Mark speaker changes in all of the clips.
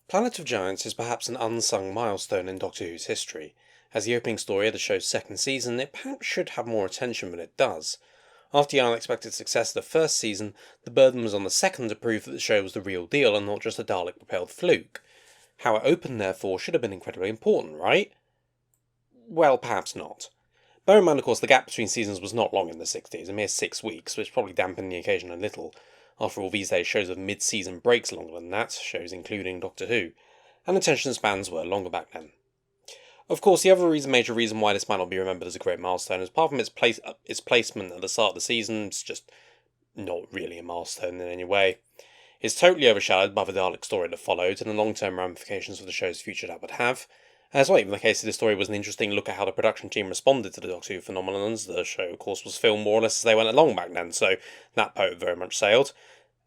Speaker 1: Planet of Giants is perhaps an unsung milestone in Doctor Who's history. As the opening story of the show's second season, it perhaps should have more attention than it does. After the unexpected success of the first season, the burden was on the second to prove that the show was the real deal and not just a Dalek-propelled fluke. How it opened, therefore, should have been incredibly important, right? Well, perhaps not. Bear in mind, of course, the gap between seasons was not long in the 60s, a mere 6 weeks, which probably dampened the occasion a little. After all, these days shows have mid-season breaks longer than that, shows including Doctor Who, and attention spans were longer back then. Of course, the other major reason why this might not be remembered as a great milestone is apart from its placement at the start of the season, it's just not really a milestone in any way. It's totally overshadowed by the Dalek story that followed and the long-term ramifications for the show's future that would have. As well, even the case of this story was an interesting look at how the production team responded to the Doctor Who phenomenon, as the show, of course, was filmed more or less as they went along back then, so that boat very much sailed.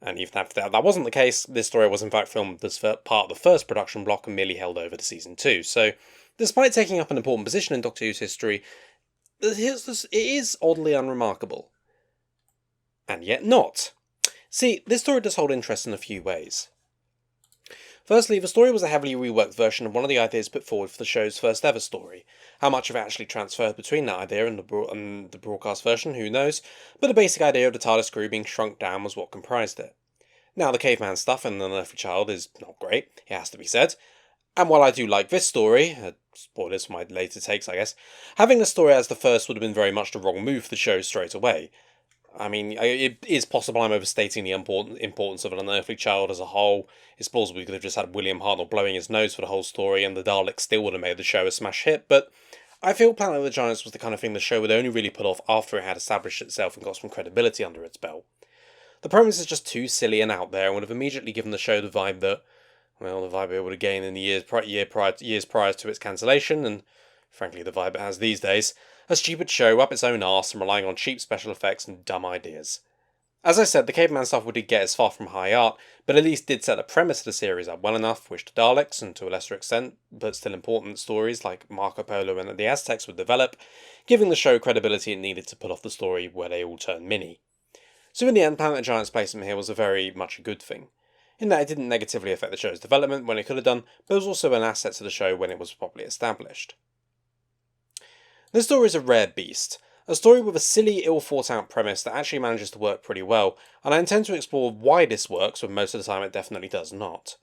Speaker 1: And even if that wasn't the case, this story was in fact filmed as part of the first production block and merely held over to season 2. So, despite taking up an important position in Doctor Who's history, it is oddly unremarkable. And yet not. See, this story does hold interest in a few ways. Firstly, the story was a heavily reworked version of one of the ideas put forward for the show's first ever story. How much of it actually transferred between that idea and the broadcast version, who knows, but the basic idea of the TARDIS crew being shrunk down was what comprised it. Now, the caveman stuff in The Unearthly Child is not great, it has to be said, and while I do like this story, spoilers for my later takes I guess, having the story as the first would have been very much the wrong move for the show straight away. I mean, it is possible I'm overstating the importance of An Unearthly Child as a whole. It's plausible we could have just had William Hartnell blowing his nose for the whole story and the Daleks still would have made the show a smash hit, but I feel Planet of the Giants was the kind of thing the show would only really pull off after it had established itself and got some credibility under its belt. The premise is just too silly and out there and would have immediately given the show the vibe that, well, the vibe it would have gained in the years prior to its cancellation, and frankly the vibe it has these days. A stupid show up its own arse and relying on cheap special effects and dumb ideas. As I said, the caveman stuff did get as far from high art, but at least did set the premise of the series up well enough, which the Daleks, and to a lesser extent, but still important stories like Marco Polo and the Aztecs would develop, giving the show credibility it needed to pull off the story where they all turned mini. So in the end, Planet of Giants' placement here was very much a good thing, in that it didn't negatively affect the show's development when it could have done, but it was also an asset to the show when it was properly established. This story is a rare beast, a story with a silly, ill-thought-out premise that actually manages to work pretty well, and I intend to explore why this works when most of the time it definitely does not.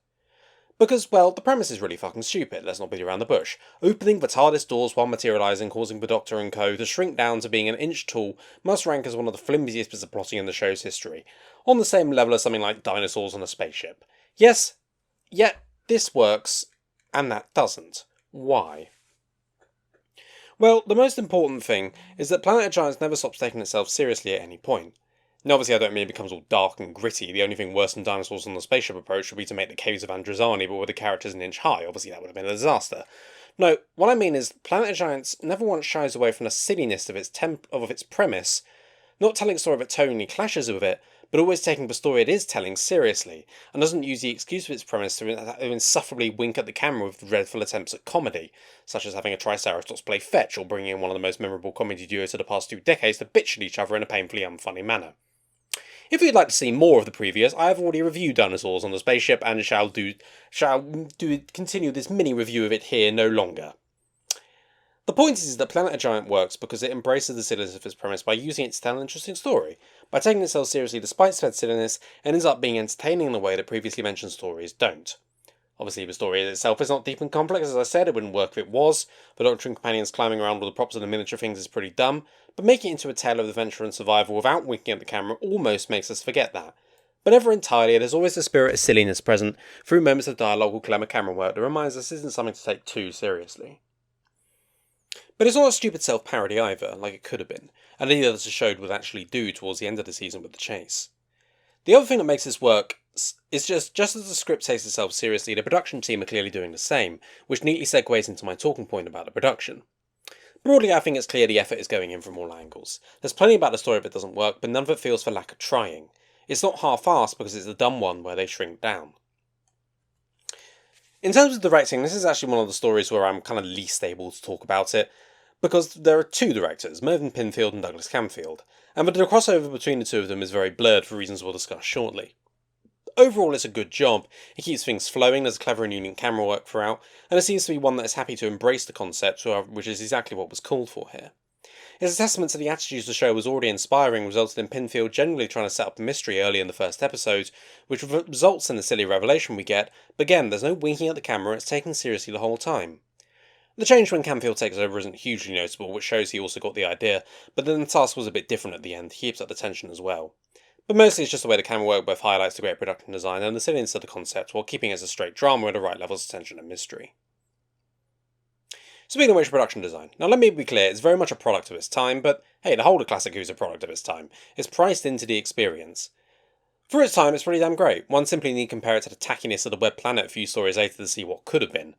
Speaker 1: Because, well, the premise is really fucking stupid, let's not beat around the bush. Opening the TARDIS doors while materialising, causing the Doctor and co. to shrink down to being an inch tall, must rank as one of the flimsiest bits of plotting in the show's history, on the same level as something like dinosaurs on a spaceship. Yes, yet this works, and that doesn't. Why? Well, the most important thing is that Planet of Giants never stops taking itself seriously at any point. And obviously I don't mean it becomes all dark and gritty, the only thing worse than dinosaurs on the spaceship approach would be to make the caves of Androzani but with the characters an inch high, obviously that would have been a disaster. No, what I mean is, Planet of Giants never once shies away from the silliness of its premise, not telling a story that tonally clashes with it, but always taking the story it is telling seriously, and doesn't use the excuse of its premise to insufferably wink at the camera with dreadful attempts at comedy, such as having a Triceratops play fetch or bringing in one of the most memorable comedy duos of the past 2 decades to bitch at each other in a painfully unfunny manner. If you'd like to see more of the previous, I have already reviewed Dinosaurs on the Spaceship and shall continue this mini review of it here no longer. The point is that Planet of Giant works because it embraces the silliness of its premise by using it to tell an interesting story. By taking itself seriously despite said silliness, it ends up being entertaining in a way that previously mentioned stories don't. Obviously, the story itself is not deep and complex, as I said, it wouldn't work if it was. The Doctor and companions climbing around with the props and the miniature things is pretty dumb, but making it into a tale of adventure and survival without winking at the camera almost makes us forget that. But never entirely, there's always a spirit of silliness present through moments of dialogue or clever camera work that reminds us this isn't something to take too seriously. But it's not a stupid self-parody either, like it could have been, and neither as the show would actually do towards the end of the season with the chase. The other thing that makes this work is just as the script takes itself seriously, the production team are clearly doing the same, which neatly segues into my talking point about the production. Broadly, I think it's clear the effort is going in from all angles. There's plenty about the story that doesn't work, but none of it feels for lack of trying. It's not half-assed because it's the dumb one where they shrink down. In terms of directing, this is actually one of the stories where I'm kind of least able to talk about it. because there are two directors, Mervyn Pinfield and Douglas Camfield, and the crossover between the two of them is very blurred for reasons we'll discuss shortly. Overall, it's a good job. It keeps things flowing, there's clever and unique camera work throughout, and it seems to be one that is happy to embrace the concept, which is exactly what was called for here. It's a testament to the attitudes the show was already inspiring, resulted in Pinfield generally trying to set up the mystery early in the first episode, which results in the silly revelation we get, but again, there's no winking at the camera, it's taken seriously the whole time. The change when Camfield takes over isn't hugely noticeable, which shows he also got the idea, but then the task was a bit different at the end, he keeps up the tension as well. But mostly it's just the way the camera work both highlights the great production design and the silliness of the concept, while keeping it as a straight drama with the right levels of tension and mystery. Speaking of which, production design. Now let me be clear, it's very much a product of its time, but hey, the whole of Classic Who's a product of its time. It's priced into the experience. For its time, it's pretty damn great. One simply need to compare it to the tackiness of the Web Planet a few stories later to see what could have been.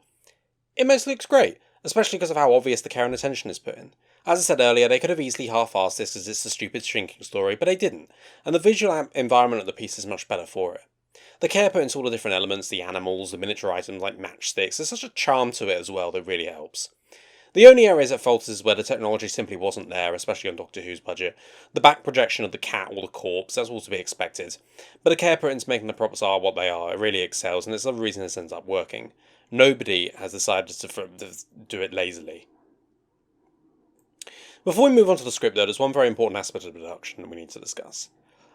Speaker 1: It mostly looks great, especially because of how obvious the care and attention is put in. As I said earlier, they could have easily half-arsed this as it's a stupid shrinking story, but they didn't, and the visual environment of the piece is much better for it. The care put into all the different elements, the animals, the miniature items like matchsticks, there's such a charm to it as well that really helps. The only areas it falters is where the technology simply wasn't there, especially on Doctor Who's budget. The back projection of the cat or the corpse, that's all to be expected. But the care put into making the props are what they are, it really excels, and it's the reason this ends up working. Nobody has decided to do it lazily. Before we move on to the script though, there's one very important aspect of the production that we need to discuss.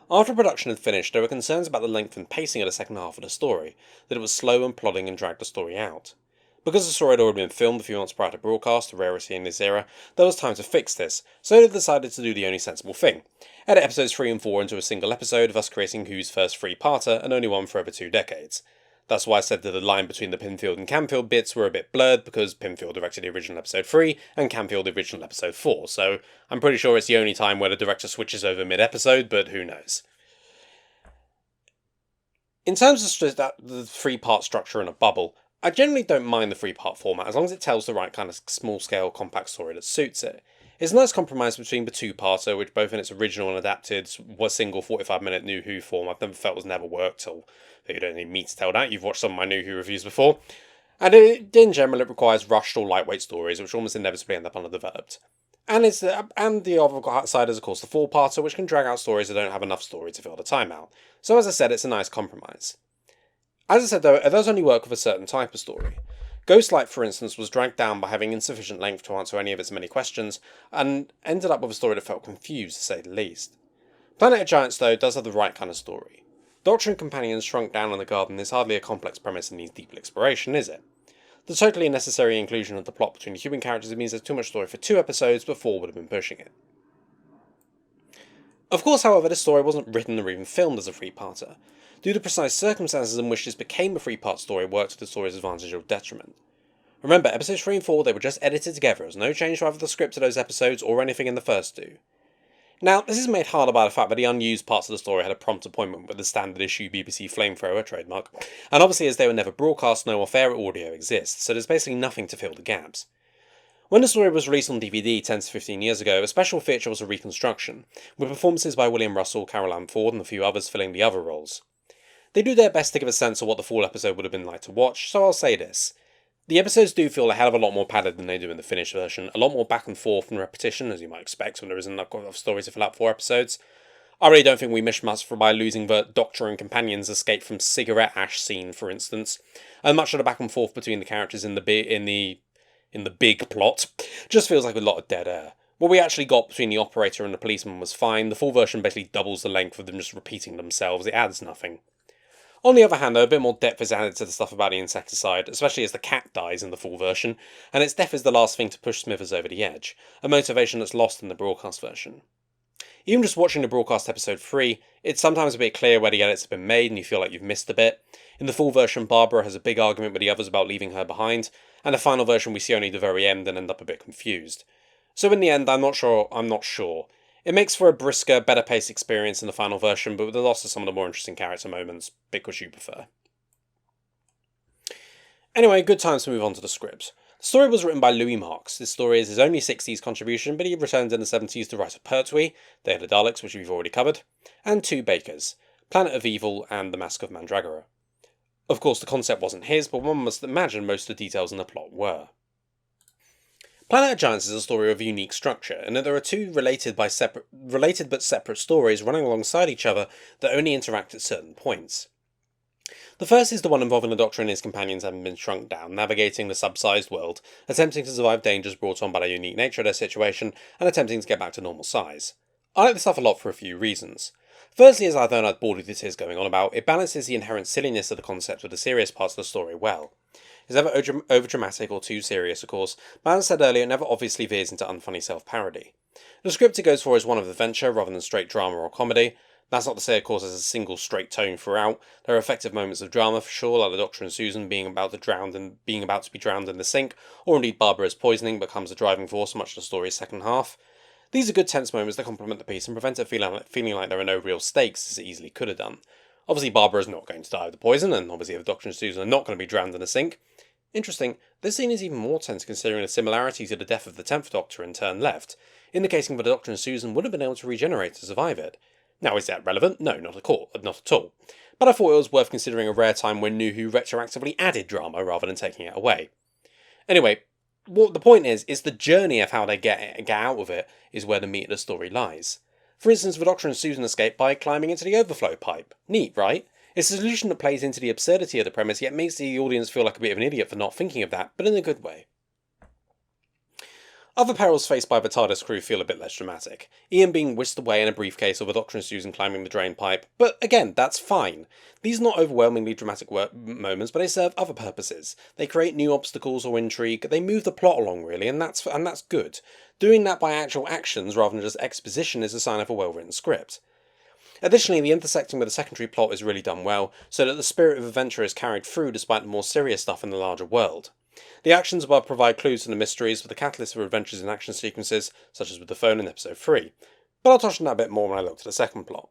Speaker 1: After production had finished, there were concerns about the length and pacing of the second half of the story, that it was slow and plodding and dragged the story out. Because the story had already been filmed a few months prior to broadcast, a rarity in this era, there was time to fix this, so they decided to do the only sensible thing. Edit episodes 3 and 4 into a single episode, thus creating Who's first three-parter, and only one for over 2 decades. That's why I said that the line between the Pinfield and Camfield bits were a bit blurred, because Pinfield directed the original episode 3, and Camfield the original episode 4, so I'm pretty sure it's the only time where the director switches over mid-episode, but who knows. In terms of the 3-part structure in a bubble, I generally don't mind the 3-part format as long as it tells the right kind of small-scale, compact story that suits it. It's a nice compromise between the 2-parter, which both in its original and adapted was single 45-minute New Who form I've never felt was never worked till you don't need me to tell that, you've watched some of my New Who reviews before. And in general it requires rushed or lightweight stories, which almost inevitably end up underdeveloped. And the other side is of course the 4-parter, which can drag out stories that don't have enough story to fill the time out. So as I said, it's a nice compromise. As I said though, it does only work with a certain type of story. Ghostlight, for instance, was dragged down by having insufficient length to answer any of its many questions, and ended up with a story that felt confused, to say the least. Planet of Giants, though, does have the right kind of story. Doctor and companions shrunk down in the garden is hardly a complex premise and needs deep exploration, is it? The totally unnecessary inclusion of the plot between the human characters means there's too much story for 2 episodes, but 4 would have been pushing it. Of course, however, this story wasn't written or even filmed as a 3-parter. Due to precise circumstances in which this became a 3-part story worked to the story's advantage or detriment. Remember, episodes 3 and 4, they were just edited together, there was no change to either the script of those episodes or anything in the first 2. Now, this is made harder by the fact that the unused parts of the story had a prompt appointment with the standard issue BBC Flamethrower trademark, and obviously as they were never broadcast, no off-air audio exists, so there's basically nothing to fill the gaps. When the story was released on DVD 10 to 15 years ago, a special feature was a reconstruction, with performances by William Russell, Carole Ford and a few others filling the other roles. They do their best to give a sense of what the full episode would have been like to watch, so I'll say this. The episodes do feel a hell of a lot more padded than they do in the finished version, a lot more back and forth and repetition, as you might expect when there isn't enough stories to fill out 4 episodes. I really don't think we missed much by losing the Doctor and companions' escape from cigarette ash scene, for instance, and much of the back and forth between the characters in the big plot just feels like a lot of dead air. What we actually got between the operator and the policeman was fine. The full version basically doubles the length of them just repeating themselves. It adds nothing. On the other hand, though, a bit more depth is added to the stuff about the insecticide, especially as the cat dies in the full version, and its death is the last thing to push Smithers over the edge, a motivation that's lost in the broadcast version. Even just watching the broadcast episode 3, it's sometimes a bit clear where the edits have been made and you feel like you've missed a bit. In the full version, Barbara has a big argument with the others about leaving her behind, and the final version we see only the very end and end up a bit confused. So in the end, I'm not sure. It makes for a brisker, better paced experience in the final version, but with the loss of some of the more interesting character moments, pick which you prefer. Anyway, good time to move on to the script. The story was written by Louis Marks. This story is his only 60s contribution, but he returned in the 70s to write a Pertwee, Day of the Daleks, which we've already covered, and 2 Bakers, Planet of Evil and The Mask of Mandragora. Of course, the concept wasn't his, but one must imagine most of the details in the plot were. Planet of Giants is a story of unique structure, in that there are two related but separate stories running alongside each other that only interact at certain points. The first is the one involving the Doctor and his companions having been shrunk down, navigating the sub-sized world, attempting to survive dangers brought on by the unique nature of their situation, and attempting to get back to normal size. I like this stuff a lot for a few reasons. Firstly, as I don't know how bored this is going on about, it balances the inherent silliness of the concept with the serious parts of the story well. It's never over-dramatic or too serious, of course, but as I said earlier, it never obviously veers into unfunny self-parody. The script it goes for is one of adventure rather than straight drama or comedy. That's not to say, of course, there's a single straight tone throughout. There are effective moments of drama for sure, like the Doctor and Susan being about to be drowned in the sink, or indeed Barbara's poisoning becomes a driving force much of the story's second half. These are good tense moments that complement the piece and prevent it feeling like there are no real stakes, as it easily could have done. Obviously, Barbara is not going to die of the poison, and obviously the Doctor and Susan are not going to be drowned in the sink. Interesting, this scene is even more tense considering the similarity to the death of the 10th Doctor in Turn Left, indicating that the Doctor and Susan would have been able to regenerate to survive it. Now, is that relevant? No, not at all. But I thought it was worth considering a rare time when New Who retroactively added drama rather than taking it away. Anyway, what the point is the journey of how they get out of it is where the meat of the story lies. For instance, the Doctor and Susan escape by climbing into the overflow pipe. Neat, right? It's a solution that plays into the absurdity of the premise, yet makes the audience feel like a bit of an idiot for not thinking of that, but in a good way. Other perils faced by the TARDIS crew feel a bit less dramatic. Ian being whisked away in a briefcase, or the Doctor and Susan climbing the drain pipe, but again, that's fine. These are not overwhelmingly dramatic moments, but they serve other purposes. They create new obstacles or intrigue, they move the plot along really, and that's good. Doing that by actual actions rather than just exposition is a sign of a well-written script. Additionally, the intersecting with the secondary plot is really done well, so that the spirit of adventure is carried through despite the more serious stuff in the larger world. The actions above provide clues to the mysteries with the catalyst for adventures in action sequences, such as with the phone in episode 3, but I'll touch on that a bit more when I look to the second plot.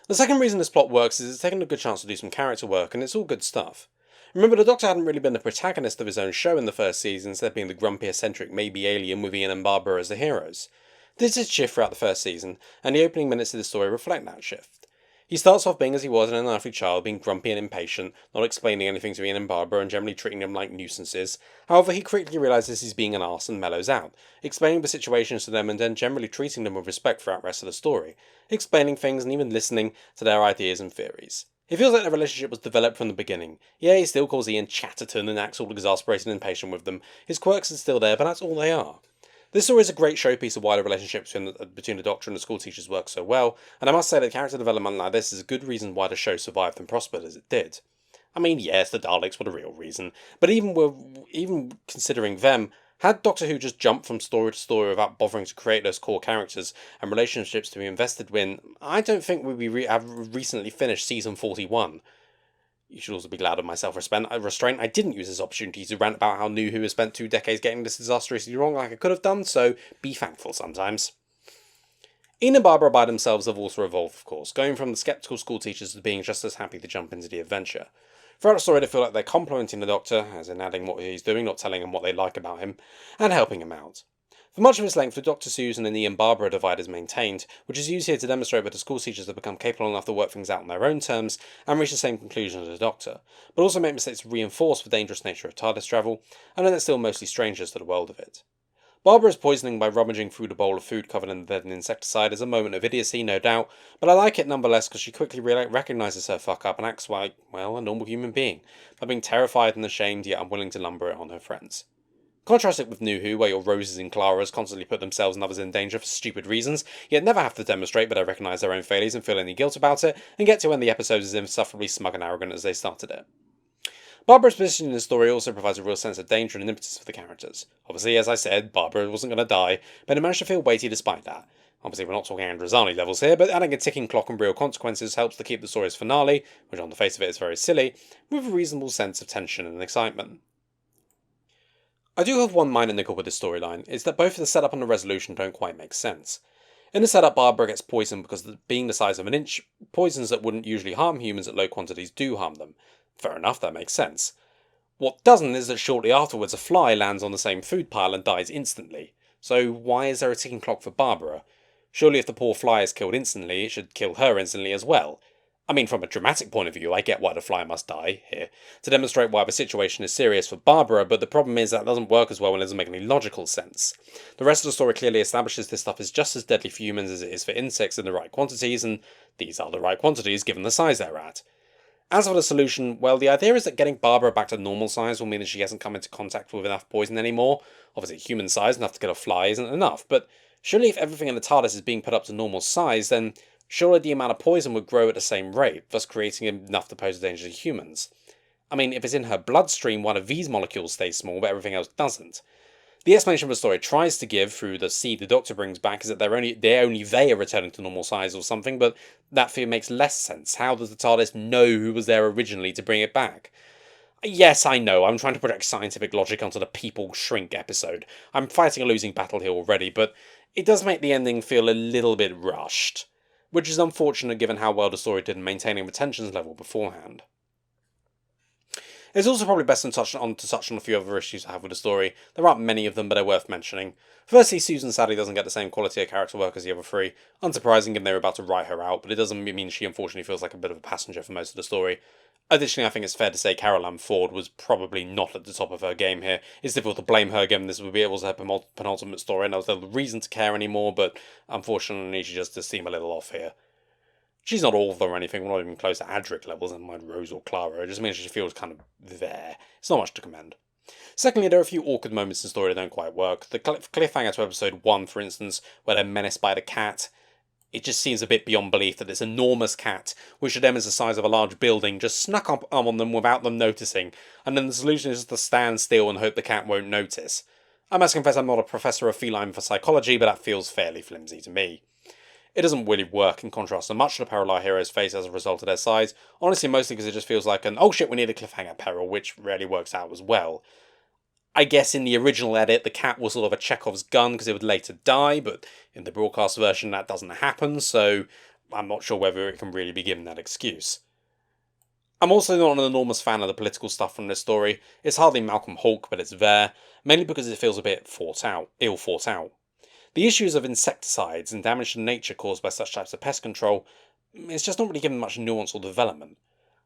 Speaker 1: The second reason this plot works is it's taken a good chance to do some character work, and it's all good stuff. Remember, the Doctor hadn't really been the protagonist of his own show in the first season, instead being the grumpy, eccentric, maybe alien with Ian and Barbara as the heroes. This did shift throughout the first season, and the opening minutes of the story reflect that shift. He starts off being as he was an unearthly child, being grumpy and impatient, not explaining anything to Ian and Barbara and generally treating them like nuisances. However, he quickly realises he's being an arse and mellows out, explaining the situations to them and then generally treating them with respect throughout the rest of the story, explaining things and even listening to their ideas and theories. It feels like their relationship was developed from the beginning. Yeah, he still calls Ian Chesterton and acts all exasperated and impatient with them. His quirks are still there, but that's all they are. This story is a great showpiece of why the relationship between the Doctor and the school teachers works so well, and I must say that character development like this is a good reason why the show survived and prospered as it did. I mean, yes, the Daleks were the real reason, but even considering them, had Doctor Who just jumped from story to story without bothering to create those core characters and relationships to be invested in, I don't think we'd have recently finished season 41. You should also be glad of my self-restraint. I didn't use this opportunity to rant about how New Who has spent 2 decades getting this disastrously wrong like I could have done, so be thankful sometimes. Ian and Barbara by themselves have also evolved, of course, going from the sceptical school teachers to being just as happy to jump into the adventure. Throughout the story, they feel like they're complimenting the Doctor, as in adding what he's doing, not telling him what they like about him, and helping him out. For much of its length, the Doctor, Susan and Ian Barbara divide is maintained, which is used here to demonstrate that the school teachers have become capable enough to work things out on their own terms and reach the same conclusion as the Doctor, but also make mistakes to reinforce the dangerous nature of TARDIS travel, and then they're still mostly strangers to the world of it. Barbara's poisoning by rummaging through the bowl of food covered in dead insecticide is a moment of idiocy, no doubt, but I like it nonetheless because she quickly recognises her fuck up and acts like, well, a normal human being, by being terrified and ashamed yet unwilling to lumber it on her friends. Contrast it with New Who, where your Roses and Claras constantly put themselves and others in danger for stupid reasons, yet never have to demonstrate that they recognise their own failures and feel any guilt about it, and get to end the episodes as insufferably smug and arrogant as they started it. Barbara's position in the story also provides a real sense of danger and impetus for the characters. Obviously, as I said, Barbara wasn't going to die, but it managed to feel weighty despite that. Obviously, we're not talking Androzani levels here, but adding a ticking clock and real consequences helps to keep the story's finale, which on the face of it is very silly, with a reasonable sense of tension and excitement. I do have one minor nickel with this storyline, is that both the setup and the resolution don't quite make sense. In the setup, Barbara gets poisoned because being the size of an inch, poisons that wouldn't usually harm humans at low quantities do harm them. Fair enough, that makes sense. What doesn't is that shortly afterwards a fly lands on the same food pile and dies instantly. So why is there a ticking clock for Barbara? Surely if the poor fly is killed instantly, it should kill her instantly as well. I mean, from a dramatic point of view, I get why the Flyer must die here, to demonstrate why the situation is serious for Barbara, but the problem is that doesn't work as well and it doesn't make any logical sense. The rest of the story clearly establishes this stuff is just as deadly for humans as it is for insects in the right quantities, and these are the right quantities given the size they're at. As for the solution, well, the idea is that getting Barbara back to normal size will mean that she hasn't come into contact with enough poison anymore. Obviously, human size enough to kill a fly isn't enough, but surely if everything in the TARDIS is being put up to normal size, then surely the amount of poison would grow at the same rate, thus creating enough to pose a danger to humans. I mean, if it's in her bloodstream, one of these molecules stays small, but everything else doesn't. The explanation the story tries to give through the seed the Doctor brings back is that only they are returning to normal size or something, but that fear makes less sense. How does the TARDIS know who was there originally to bring it back? Yes, I know, I'm trying to project scientific logic onto the people shrink episode. I'm fighting a losing battle here already, but it does make the ending feel a little bit rushed, which is unfortunate given how well the story did in maintaining the tensions level beforehand. It's also probably best to touch on a few other issues I have with the story. There aren't many of them, but they're worth mentioning. Firstly, Susan sadly doesn't get the same quality of character work as the other three. Unsurprising given they were about to write her out, but it doesn't mean she unfortunately feels like a bit of a passenger for most of the story. Additionally, I think it's fair to say Carole Ford was probably not at the top of her game here. It's difficult to blame her given this would be able to her penultimate story and there was no reason to care anymore, but unfortunately she just does seem a little off here. She's not awful or anything, we're not even close to Adric levels, never mind Rose or Clara, it just means she feels kind of there. It's not much to commend. Secondly, there are a few awkward moments in the story that don't quite work. The cliffhanger to episode 1, for instance, where they're menaced by the cat. It just seems a bit beyond belief that this enormous cat, which to them is the size of a large building, just snuck up on them without them noticing, and then the solution is just to stand still and hope the cat won't notice. I must confess I'm not a professor of feline psychology, but that feels fairly flimsy to me. It doesn't really work in contrast to much of the peril our heroes face as a result of their size, honestly mostly because it just feels like an oh shit we need a cliffhanger peril, which rarely works out as well. I guess in the original edit the cat was sort of a Chekhov's gun because it would later die, but in the broadcast version that doesn't happen, so I'm not sure whether it can really be given that excuse. I'm also not an enormous fan of the political stuff from this story. It's hardly Malcolm Hulke, but it's there, mainly because it feels a bit ill thought out. The issues of insecticides and damage to nature caused by such types of pest control, it's just not really given much nuance or development.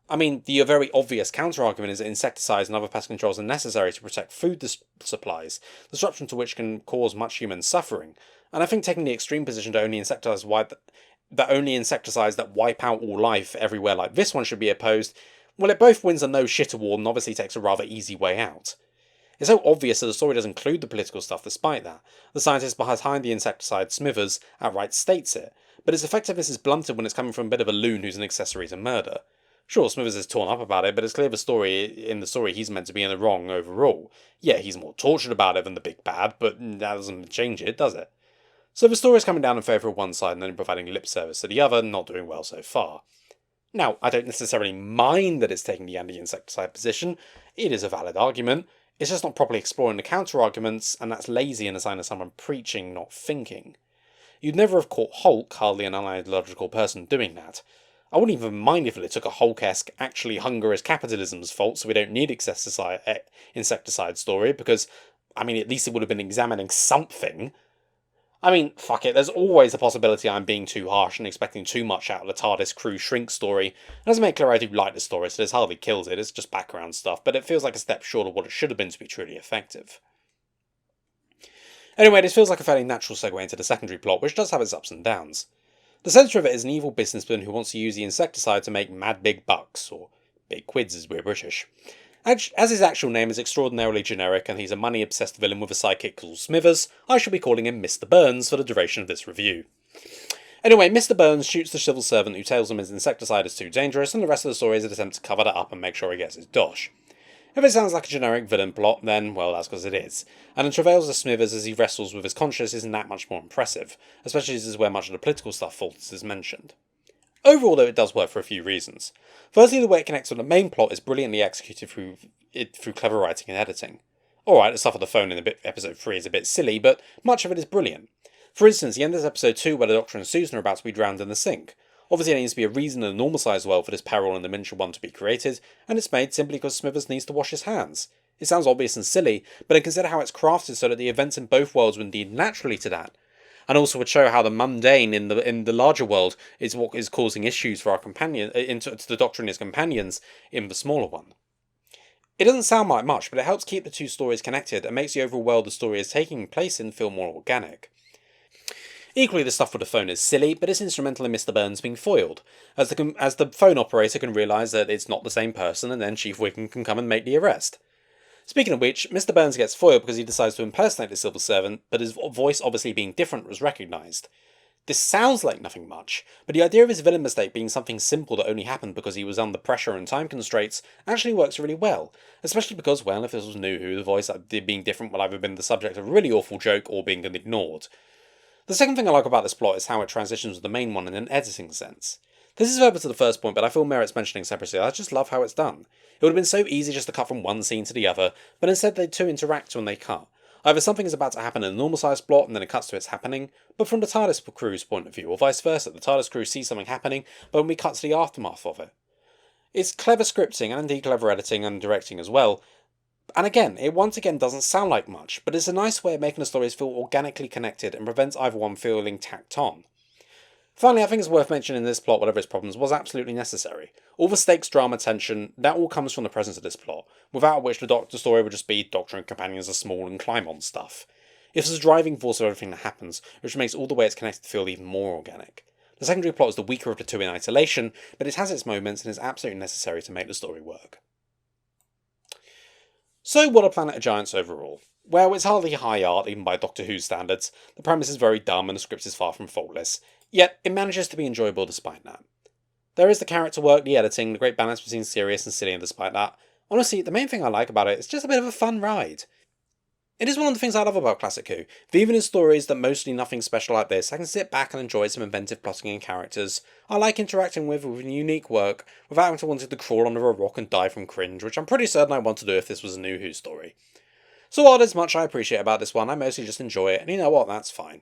Speaker 1: I mean, the very obvious counter-argument is that insecticides and other pest controls are necessary to protect food supplies, disruption to which can cause much human suffering, and I think taking the extreme position that only insecticides that wipe out all life everywhere like this one should be opposed, well, it both wins a no shit award and obviously takes a rather easy way out. It's so obvious that the story does include the political stuff despite that. The scientist behind the insecticide, Smithers, outright states it, but its effectiveness is blunted when it's coming from a bit of a loon who's an accessory to murder. Sure, Smithers is torn up about it, but it's clear in the story he's meant to be in the wrong overall. Yeah, he's more tortured about it than the big bad, but that doesn't change it, does it? So the story is coming down in favour of one side and then providing lip service to the other, not doing well so far. Now, I don't necessarily mind that it's taking the anti-insecticide position. It is a valid argument. It's just not properly exploring the counter-arguments, and that's lazy and a sign of someone preaching, not thinking. You'd never have caught Hulke, hardly an unideological person, doing that. I wouldn't even mind if it took a Hulke-esque, actually hunger is capitalism's fault, so we don't need insecticide story, because, I mean, at least it would have been examining something. I mean, fuck it, there's always a possibility I'm being too harsh and expecting too much out of the TARDIS crew shrink story. It doesn't make clear I do like the story, so this hardly kills it, it's just background stuff, but it feels like a step short of what it should have been to be truly effective. Anyway, this feels like a fairly natural segue into the secondary plot, which does have its ups and downs. The centre of it is an evil businessman who wants to use the insecticide to make mad big bucks, or big quids as we're British. As his actual name is extraordinarily generic and he's a money-obsessed villain with a sidekick called Smithers, I shall be calling him Mr. Burns for the duration of this review. Anyway, Mr. Burns shoots the civil servant who tells him his insecticide is too dangerous, and the rest of the story is an attempt to cover that up and make sure he gets his dosh. If it sounds like a generic villain plot, then, well, that's because it is. And the travails of Smithers as he wrestles with his conscience isn't that much more impressive, especially as this is where much of the political stuff falters is mentioned. Overall, though, it does work for a few reasons. Firstly, the way it connects with the main plot is brilliantly executed through clever writing and editing. Alright, the stuff on the phone in episode 3 is a bit silly, but much of it is brilliant. For instance, the end of episode 2 where the Doctor and Susan are about to be drowned in the sink. Obviously there needs to be a reason in a normal sized world for this peril in the miniature one to be created, and it's made simply because Smithers needs to wash his hands. It sounds obvious and silly, but then consider how it's crafted so that the events in both worlds would lead naturally to that. and also would show how the mundane in the larger world is what is causing issues for our companion, to the Doctor and his companions in the smaller one. It doesn't sound like much, but it helps keep the two stories connected and makes the overall world the story is taking place in feel more organic. Equally, the stuff with the phone is silly, but it's instrumental in Mr. Burns being foiled, as the phone operator can realise that it's not the same person, and then Chief Wiggum can come and make the arrest. Speaking of which, Mr. Burns gets foiled because he decides to impersonate the civil servant, but his voice obviously being different was recognised. This sounds like nothing much, but the idea of his villain mistake being something simple that only happened because he was under pressure and time constraints actually works really well, especially because, well, if this was New Who, the voice being different would either been the subject of a really awful joke or being ignored. The second thing I like about this plot is how it transitions with the main one in an editing sense. This is further to the first point, but I feel merits mentioning separately. I just love how it's done. It would have been so easy just to cut from one scene to the other, but instead they two interact when they cut. Either something is about to happen in a normal sized plot and then it cuts to its happening, but from the TARDIS crew's point of view, or vice versa, the TARDIS crew sees something happening, but when we cut to the aftermath of it. It's clever scripting and indeed clever editing and directing as well, and again, it once again doesn't sound like much, but it's a nice way of making the stories feel organically connected and prevents either one feeling tacked on. Finally, I think it's worth mentioning this plot, whatever its problems, was absolutely necessary. All the stakes, drama, tension, that all comes from the presence of this plot, without which the story would just be Doctor and companions are small and climb on stuff. It's the driving force of everything that happens, which makes all the way it's connected feel even more organic. The secondary plot is the weaker of the two in isolation, but it has its moments and is absolutely necessary to make the story work. So what are Planet of Giants overall? Well, it's hardly high art, even by Doctor Who standards. The premise is very dumb and the script is far from faultless. Yet, it manages to be enjoyable despite that. There is the character work, the editing, the great balance between serious and silly, and despite that, honestly, the main thing I like about it is just a bit of a fun ride. It is one of the things I love about Classic Who, that even in stories that mostly nothing special like this, I can sit back and enjoy some inventive plotting and characters I like interacting with unique work, without having to wanting to crawl under a rock and die from cringe, which I'm pretty certain I want to do if this was a New Who story. So while there's much I appreciate about this one, I mostly just enjoy it, and you know what, that's fine.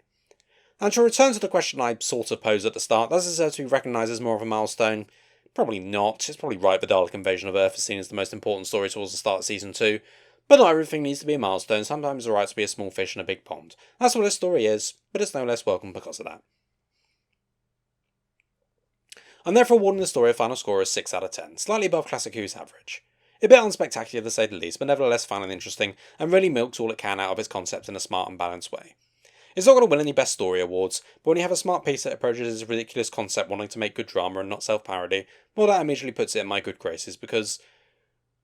Speaker 1: And to return to the question I sort of posed at the start, does it deserve to be recognised as more of a milestone? Probably not. It's probably right the Dalek invasion of Earth is seen as the most important story towards the start of Season 2. But not everything needs to be a milestone, sometimes it's alright to be a small fish in a big pond. That's what this story is, but it's no less welcome because of that. I'm therefore awarding the story a final score of 6 out of 10, slightly above Classic Who's average. A bit unspectacular to say the least, but nevertheless fun and interesting, and really milks all it can out of its concept in a smart and balanced way. It's not going to win any Best Story awards, but when you have a smart piece that approaches its ridiculous concept wanting to make good drama and not self-parody, well, that immediately puts it in my good graces because,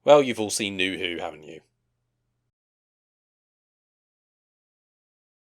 Speaker 1: well, you've all seen New Who, haven't you?